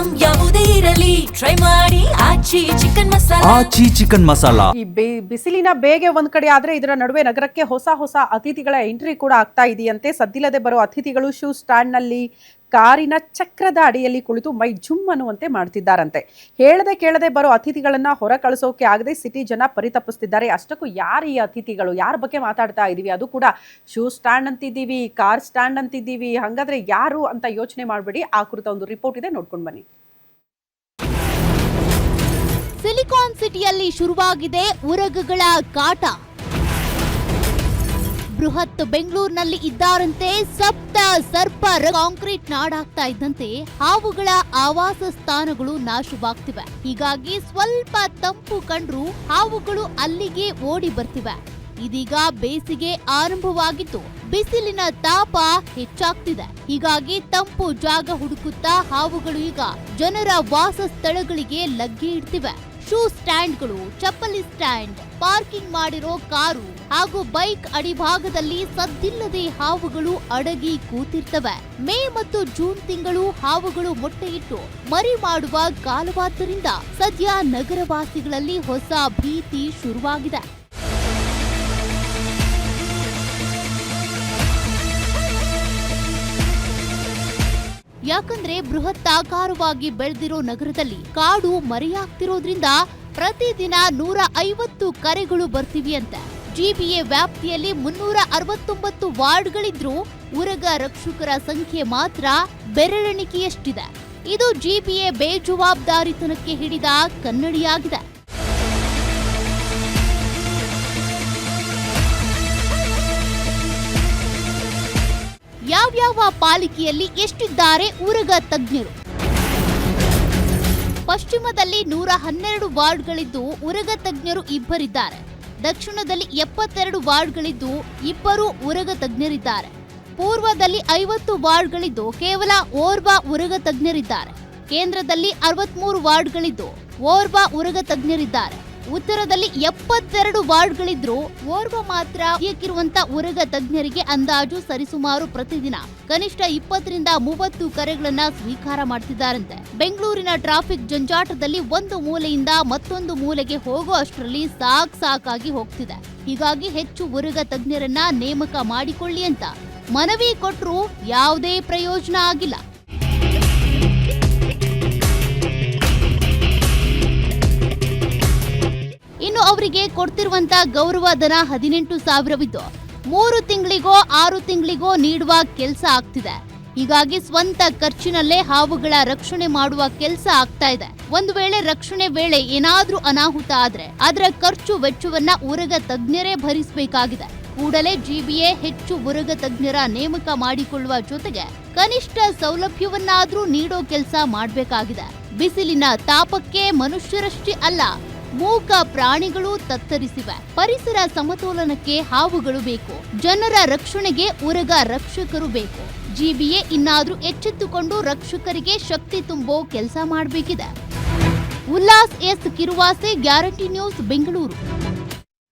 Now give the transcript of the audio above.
Item ಯಾವುದೇ ಇರಲಿ try ಮಾಡಿ ಆಚಿ ಚಿಕನ್ ಮಸಾಲಾ. ಆಚಿ ಚಿಕನ್ ಮಸಾಲಾ. ಈ ಬಿಸಿಲಿನ ಬೇಗೆ ಒಂದ್ ಕಡೆ ಆದ್ರೆ ಇದರ ನಡುವೆ ನಗರಕ್ಕೆ ಹೊಸ ಅತಿಥಿಗಳ ಎಂಟ್ರಿ ಕೂಡ ಆಗ್ತಾ ಇದೆಯಂತೆ. ಸದ್ದಿಲ್ಲದೆ ಬರೋ ಅತಿಥಿಗಳು ಶೂ ಸ್ಟ್ಯಾಂಡ್ ನಲ್ಲಿ ಕಾರಿನ ಚಕ್ರದ ಅಡಿಯಲ್ಲಿ ಕುಳಿತು ಮೈ ಜುಮ್ ಅನ್ನುವಂತೆ ಮಾಡ್ತಿದ್ದಾರಂತೆ. ಹೇಳದೆ ಕೇಳದೆ ಬರೋ ಅತಿಥಿಗಳನ್ನ ಹೊರ ಕಳಿಸೋಕೆ ಆಗದೆ ಸಿಟಿ ಜನ ಪರಿತಪಿಸ್ತಿದ್ದಾರೆ. ಅಷ್ಟಕ್ಕೂ ಯಾರು ಈ ಅತಿಥಿಗಳು, ಯಾರ ಬಗ್ಗೆ ಮಾತಾಡ್ತಾ ಇದೀವಿ, ಅದು ಕೂಡ ಶೂ ಸ್ಟ್ಯಾಂಡ್ ಅಂತಿದ್ದೀವಿ, ಕಾರ್ ಸ್ಟ್ಯಾಂಡ್ ಅಂತಿದ್ದೀವಿ, ಹಾಗಾದ್ರೆ ಯಾರು ಅಂತ ಯೋಚನೆ ಮಾಡಬೇಡಿ. ಆ ಕುರಿತ ಒಂದು ರಿಪೋರ್ಟ್ ಇದೆ, ನೋಡ್ಕೊಂಡು ಬನ್ನಿ. ಸಿಲಿಕಾನ್ ಸಿಟಿಯಲ್ಲಿ ಶುರುವಾಗಿದೆ ಉರಗಗಳ ಕಾಟ. ಬೃಹತ್ ಬೆಂಗಳೂರಿನಲ್ಲಿ ಇದ್ದಾರಂತೆ ಸಪ್ತ ಸರ್ಪ. ಕಾಂಕ್ರೀಟ್ ನಾಡಾಗ್ತಾ ಇದ್ದಂತೆ ಹಾವುಗಳ ಆವಾಸ ಸ್ಥಾನಗಳು ನಾಶವಾಗ್ತಿವೆ. ಹೀಗಾಗಿ ಸ್ವಲ್ಪ ತಂಪು ಕಂಡ್ರು ಹಾವುಗಳು ಅಲ್ಲಿಗೆ ಓಡಿ ಬರ್ತಿವೆ. ಇದೀಗ ಬೇಸಿಗೆ ಆರಂಭವಾಗಿದ್ದು ಬಿಸಿಲಿನ ತಾಪ ಹೆಚ್ಚಾಗ್ತಿದೆ. ಹೀಗಾಗಿ ತಂಪು ಜಾಗ ಹುಡುಕುತ್ತಾ ಹಾವುಗಳು ಈಗ ಜನರ ವಾಸ ಸ್ಥಳಗಳಿಗೆ ಲಗ್ಗೆ ಇಡ್ತಿವೆ. ಶೂ ಸ್ಟ್ಯಾಂಡ್ಗಳು, ಚಪ್ಪಲಿ ಸ್ಟ್ಯಾಂಡ್, ಪಾರ್ಕಿಂಗ್ ಮಾಡಿರೋ ಕಾರು ಹಾಗೂ ಬೈಕ್ ಅಡಿಭಾಗದಲ್ಲಿ ಸದ್ದಿಲ್ಲದೆ ಹಾವುಗಳು ಅಡಗಿ ಕೂತಿರ್ತವೆ. ಮೇ ಮತ್ತು ಜೂನ್ ತಿಂಗಳು ಹಾವುಗಳು ಮೊಟ್ಟೆಯಿಟ್ಟು ಮರಿ ಮಾಡುವ ಕಾಲವಾದ್ದರಿಂದ ಸದ್ಯ ನಗರವಾಸಿಗಳಲ್ಲಿ ಹೊಸ ಭೀತಿ ಶುರುವಾಗಿದೆ. ಯಾಕಂದ್ರೆ ಬೃಹತ್ತಾಕಾರವಾಗಿ ಬೆಳೆದಿರೋ ನಗರದಲ್ಲಿ ಕಾಡು ಮರೆಯಾಗ್ತಿರೋದ್ರಿಂದ ಪ್ರತಿದಿನ 150 ಕರೆಗಳು ಬರ್ತಿವೆಯಂತೆ. ಜಿಬಿಎ ವ್ಯಾಪ್ತಿಯಲ್ಲಿ 369 ವಾರ್ಡ್ಗಳಿದ್ರೂ ಉರಗ ರಕ್ಷಕರ ಸಂಖ್ಯೆ ಮಾತ್ರ ಬೆರಳೆಣಿಕೆಯಷ್ಟಿದೆ. ಇದು ಜಿಬಿಎ ಬೇಜವಾಬ್ದಾರಿತನಕ್ಕೆ ಹಿಡಿದ ಕನ್ನಡಿಯಾಗಿದೆ. ಯಾವ್ಯಾವ ಪಾಲಿಕೆಯಲ್ಲಿ ಎಷ್ಟಿದ್ದಾರೆ ಉರಗ ತಜ್ಞರು? ಪಶ್ಚಿಮದಲ್ಲಿ 112 ವಾರ್ಡ್ಗಳಿದ್ದು ಉರಗ ತಜ್ಞರು ಇಬ್ಬರಿದ್ದಾರೆ. ದಕ್ಷಿಣದಲ್ಲಿ 72 ವಾರ್ಡ್ಗಳಿದ್ದು ಇಬ್ಬರು ಉರಗ ತಜ್ಞರಿದ್ದಾರೆ. ಪೂರ್ವದಲ್ಲಿ 50 ವಾರ್ಡ್ಗಳಿದ್ದು ಕೇವಲ ಓರ್ವ ಉರಗ ತಜ್ಞರಿದ್ದಾರೆ. ಕೇಂದ್ರದಲ್ಲಿ 63 ವಾರ್ಡ್ಗಳಿದ್ದು ಓರ್ವ ಉರಗ ತಜ್ಞರಿದ್ದಾರೆ. ಉತ್ತರದಲ್ಲಿ 72 ವಾರ್ಡ್ಗಳಿದ್ರು ಓರ್ವ ಮಾತ್ರ ಇರುವಂತ ಉರಗ ತಜ್ಞರಿಗೆ ಅಂದಾಜು ಸರಿಸುಮಾರು ಪ್ರತಿದಿನ ಕನಿಷ್ಠ 20 ರಿಂದ 30 ಕರೆಗಳನ್ನ ಸ್ವೀಕಾರ ಮಾಡ್ತಿದ್ದಾರಂತೆ. ಬೆಂಗಳೂರಿನ ಟ್ರಾಫಿಕ್ ಜಂಜಾಟದಲ್ಲಿ ಒಂದು ಮೂಲೆಯಿಂದ ಮತ್ತೊಂದು ಮೂಲೆಗೆ ಹೋಗೋ ಅಷ್ಟರಲ್ಲಿ ಸಾಕಾಗಿ ಹೋಗ್ತಿದೆ. ಹೀಗಾಗಿ ಹೆಚ್ಚು ಉರಗ ತಜ್ಞರನ್ನ ನೇಮಕ ಮಾಡಿಕೊಳ್ಳಿ ಅಂತ ಮನವಿ ಕೊಟ್ರೂ ಯಾವುದೇ ಪ್ರಯೋಜನ ಆಗಿಲ್ಲ. ಇನ್ನು ಅವರಿಗೆ ಕೊಡ್ತಿರುವಂತ ಗೌರವ ಧನ 18,000ವಿದ್ದು 3 ತಿಂಗಳಿಗೋ 6 ತಿಂಗಳಿಗೋ ನೀಡುವ ಕೆಲಸ ಆಗ್ತಿದೆ. ಹೀಗಾಗಿ ಸ್ವಂತ ಖರ್ಚಿನಲ್ಲೇ ಹಾವುಗಳ ರಕ್ಷಣೆ ಮಾಡುವ ಕೆಲಸ ಆಗ್ತಾ ಇದೆ. ಒಂದು ವೇಳೆ ರಕ್ಷಣೆ ವೇಳೆ ಏನಾದ್ರೂ ಅನಾಹುತ ಆದ್ರೆ ಅದರ ಖರ್ಚು ವೆಚ್ಚವನ್ನ ಉರಗ ತಜ್ಞರೇ ಭರಿಸಬೇಕಾಗಿದೆ. ಕೂಡಲೇ ಜಿಬಿಎ ಹೆಚ್ಚು ಉರಗ ತಜ್ಞರ ನೇಮಕ ಮಾಡಿಕೊಳ್ಳುವ ಜೊತೆಗೆ ಕನಿಷ್ಠ ಸೌಲಭ್ಯವನ್ನಾದ್ರೂ ನೀಡೋ ಕೆಲಸ ಮಾಡಬೇಕಾಗಿದೆ. ಬಿಸಿಲಿನ ತಾಪಕ್ಕೆ ಮನುಷ್ಯರಷ್ಟೇ ಅಲ್ಲ, ಮೂಕ ಪ್ರಾಣಿಗಳು ತತ್ತರಿಸಿವೆ. ಪರಿಸರ ಸಮತೋಲನಕ್ಕೆ ಹಾವುಗಳು ಬೇಕು, ಜನರ ರಕ್ಷಣೆಗೆ ಉರಗ ರಕ್ಷಕರು ಬೇಕು. ಜಿಬಿಎ ಇನ್ನಾದ್ರೂ ಎಚ್ಚೆತ್ತುಕೊಂಡು ರಕ್ಷಕರಿಗೆ ಶಕ್ತಿ ತುಂಬೋ ಕೆಲಸ ಮಾಡಬೇಕಿದೆ. Ullas S Kiruvase, guarantee news, Bengaluru.